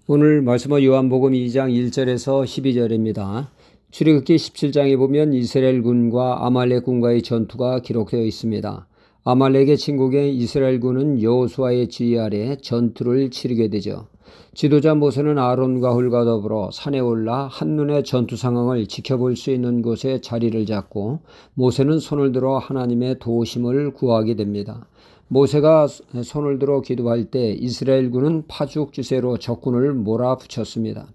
오늘 말씀은 요한복음 2장 1절에서 12절입니다. 출애굽기 17장에 보면 이스라엘군과 아말렉군과의 전투가 기록되어 있습니다. 아말렉의 친국의 이스라엘군은 여호수아의 지휘 아래 전투를 치르게 되죠. 지도자 모세는 아론과 훌과 더불어 산에 올라 한눈에 전투 상황을 지켜볼 수 있는 곳에 자리를 잡고 모세는 손을 들어 하나님의 도우심을 구하게 됩니다. 모세가 손을 들어 기도할 때 이스라엘군은 파죽지세로 적군을 몰아붙였습니다.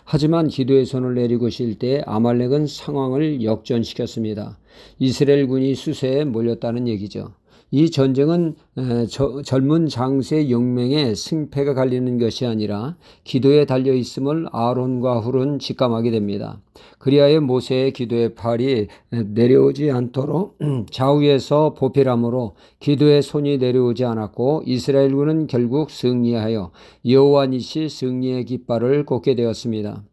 하지만 기도의 손을 내리고 쉴 때 아말렉은 상황을 역전시켰습니다. 이스라엘군이 수세에 몰렸다는 얘기죠. 이 전쟁은 젊은 장수의 용맹에 승패가 갈리는 것이 아니라 기도에 달려있음을 아론과 훌은 직감하게 됩니다. 그리하여 모세의 기도의 팔이 내려오지 않도록 좌우에서 보필함으로 기도의 손이 내려오지 않았고 이스라엘군은 결국 승리하여 여호와 니시 승리의 깃발을 꽂게 되었습니다.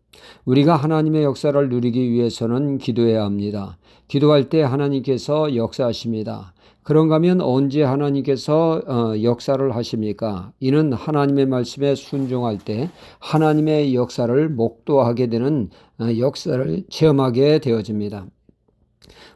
우리가 하나님의 역사를 누리기 위해서는 기도해야 합니다. 기도할 때 하나님께서 역사하십니다. 그런가 하면 언제 하나님께서 역사를 하십니까? 이는 하나님의 말씀에 순종할 때 하나님의 역사를 목도하게 되는 역사를 체험하게 되어집니다.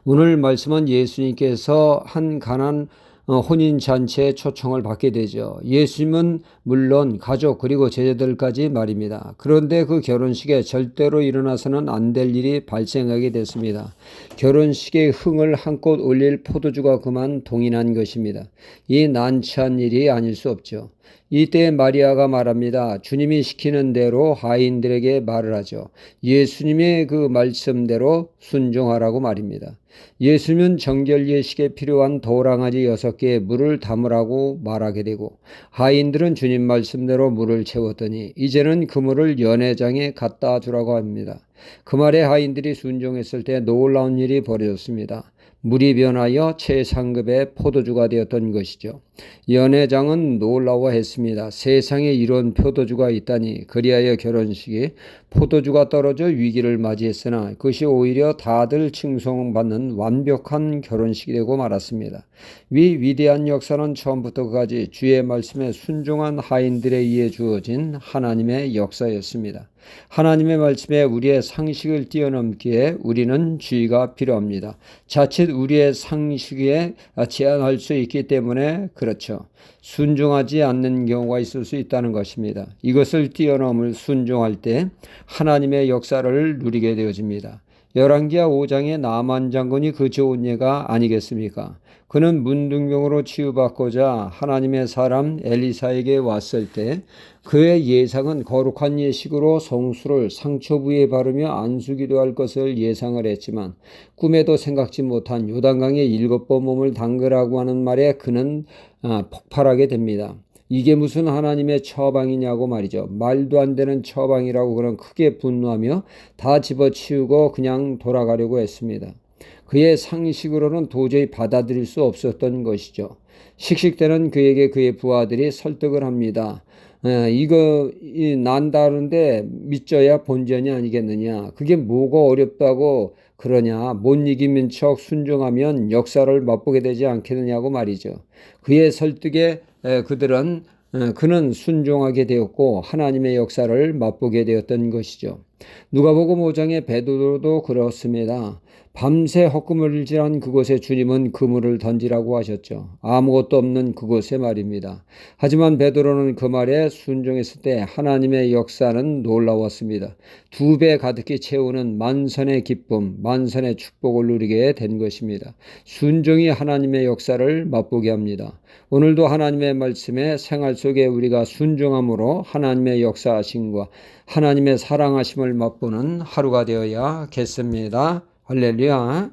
오늘 말씀은 예수님께서 한 가난 혼인잔치에 초청을 받게 되죠. 예수님은 물론 가족 그리고 제자들까지 말입니다. 그런데 그 결혼식에 절대로 일어나서는 안 될 일이 발생하게 됐습니다. 결혼식의 흥을 한껏 올릴 포도주가 그만 동인한 것입니다. 이 난처한 일이 아닐 수 없죠. 이때 마리아가 말합니다. 주님이 시키는 대로 하인들에게 말을 하죠. 예수님의 그 말씀대로 순종하라고 말입니다. 예수님은 정결 예식에 필요한 도랑아지 6개의 물을 담으라고 말하게 되고 하인들은 주님 말씀대로 물을 채웠더니 이제는 그 물을 연회장에 갖다 주라고 합니다. 그 말에 하인들이 순종했을 때 놀라운 일이 벌어졌습니다. 물이 변하여 최상급의 포도주가 되었던 것이죠. 연회장은 놀라워했습니다. 세상에 이런 포도주가 있다니. 그리하여 결혼식이 포도주가 떨어져 위기를 맞이했으나 그것이 오히려 다들 칭송받는 완벽한 결혼식이 되고 말았습니다. 이 위대한 역사는 처음부터 끝까지 주의 말씀에 순종한 하인들에 의해 주어진 하나님의 역사였습니다. 하나님의 말씀에 우리의 상식을 뛰어넘기에 우리는 주의가 필요합니다. 자칫 우리의 상식에 제한할 수 있기 때문에 그렇죠. 순종하지 않는 경우가 있을 수 있다는 것입니다. 이것을 뛰어넘을 순종할 때 하나님의 역사를 누리게 되어집니다. 열왕기하 5장의 나만 장군이 그 좋은 예가 아니겠습니까? 그는 문둥병으로 치유받고자 하나님의 사람 엘리사에게 왔을 때 그의 예상은 거룩한 예식으로 성수를 상처 부위에 바르며 안수기도할 것을 예상을 했지만 꿈에도 생각지 못한 요단강에 7번 몸을 담그라고 하는 말에 그는 폭발하게 됩니다. 이게 무슨 하나님의 처방이냐고 말이죠. 말도 안 되는 처방이라고 그는 크게 분노하며 다 집어치우고 그냥 돌아가려고 했습니다. 그의 상식으로는 도저히 받아들일 수 없었던 것이죠. 씩씩대는 그에게 그의 부하들이 설득을 합니다. 이거 난다는데 믿져야 본전이 아니겠느냐. 그게 뭐가 어렵다고 그러냐. 못 이기는 척 순종하면 역사를 맛보게 되지 않겠느냐고 말이죠. 그의 설득에 그는 순종하게 되었고 하나님의 역사를 맛보게 되었던 것이죠. 누가복음 5장의 베드로도 그렇습니다. 밤새 헛구물질한 그곳에 주님은 그물을 던지라고 하셨죠. 아무것도 없는 그곳에 말입니다. 하지만 베드로는 그 말에 순종했을 때 하나님의 역사는 놀라웠습니다. 2배 가득히 채우는 만선의 기쁨, 만선의 축복을 누리게 된 것입니다. 순종이 하나님의 역사를 맛보게 합니다. 오늘도 하나님의 말씀에 생활 속에 우리가 순종함으로 하나님의 역사하심과 하나님의 사랑하심을 맛보는 하루가 되어야겠습니다. 할렐루야.